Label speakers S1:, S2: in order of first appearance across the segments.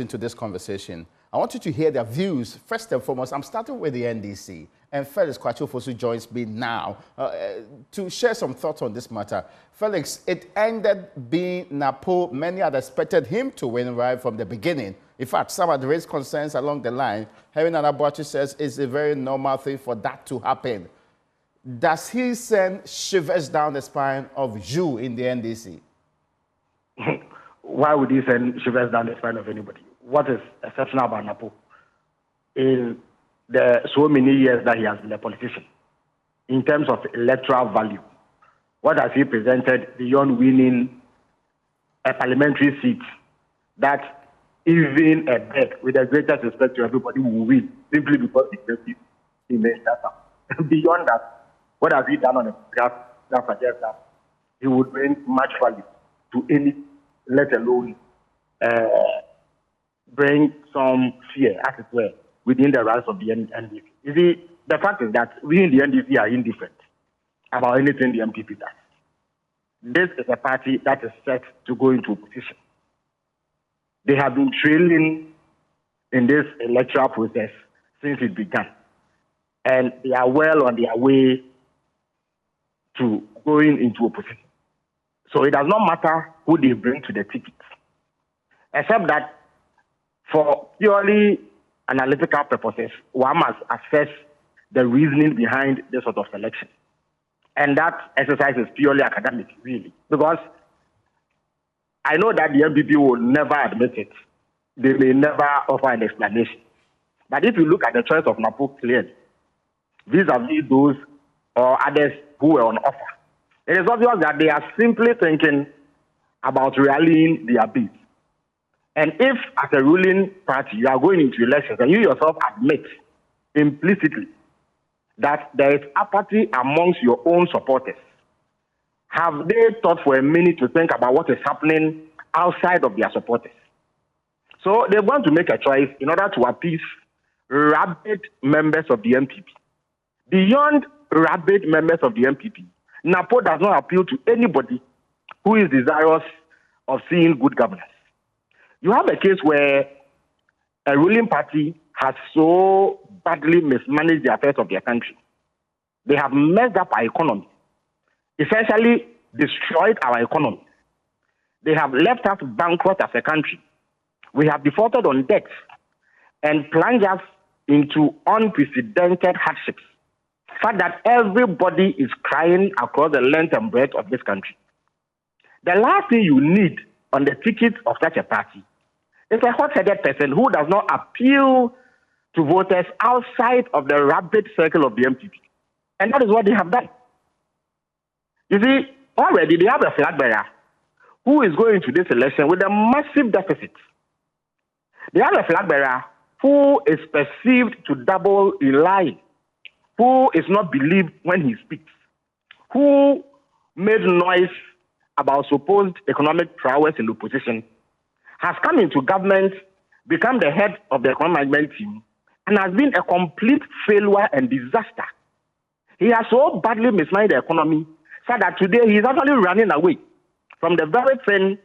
S1: guests into this conversation. I want you to hear their views. First and foremost, I'm starting with the NDC. And Felix Ofosu joins me now to share some thoughts on this matter. Felix, it ended being Napo. Many had expected him to win right from the beginning. In fact, some had raised concerns along the line. Harry Nanabuachi says it's a very normal thing for that to happen. Does he send shivers down the spine of you in the NDC?
S2: Why would he send shivers down the spine of anybody? What is exceptional about Napo is the so many years that he has been a politician. In terms of electoral value, what has he presented beyond winning a parliamentary seat that even a bet, with the greatest respect to everybody, will win simply because he made that up. Beyond that, what has he done on the graph that suggests that he would bring much value to any, let alone bring some fear, as it were, within the ranks of the NDP. You see, the fact is that we in the NDP are indifferent about anything the NPP does. This is a party that is set to go into opposition. They have been trailing in this electoral process since it began. And they are well on their way to going into opposition. So it does not matter who they bring to the ticket, except that for purely analytical purposes, one must assess the reasoning behind this sort of selection. And that exercise is purely academic, really. Because I know that the NPP will never admit it. They may never offer an explanation. But if you look at the choice of Napo clearly, vis-a-vis those or others who were on offer, it is obvious that they are simply thinking about rallying their base. And if, as a ruling party, you are going into elections and you yourself admit implicitly that there is apathy amongst your own supporters, have they thought for a minute to think about what is happening outside of their supporters? So they want to make a choice in order to appease rabid members of the NPP. Beyond rabid members of the NPP, Napo does not appeal to anybody who is desirous of seeing good governance. You have a case where a ruling party has so badly mismanaged the affairs of their country. They have messed up our economy, essentially destroyed our economy. They have left us bankrupt as a country. We have defaulted on debt and plunged us into unprecedented hardships. The fact that everybody is crying across the length and breadth of this country. The last thing you need on the ticket of such a party is a hot-headed person who does not appeal to voters outside of the rabid circle of the NPP. And that is what they have done. You see, already they have a flag bearer who is going to this election with a massive deficit. They have a flag bearer who is perceived to double in line, who is not believed when he speaks, who made noise about supposed economic prowess in the opposition, has come into government, become the head of the economic management team, and has been a complete failure and disaster. He has so badly mismanaged the economy so that today he is actually running away from the very thing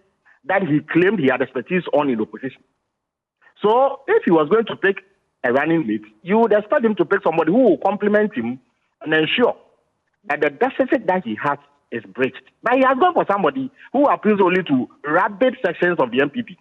S2: that he claimed he had expertise on in the opposition. So if he was going to pick a running mate, you would expect him to pick somebody who will complement him and ensure that the deficit that he has is breached. But he has gone for somebody who appeals only to rabid sections of the NPP.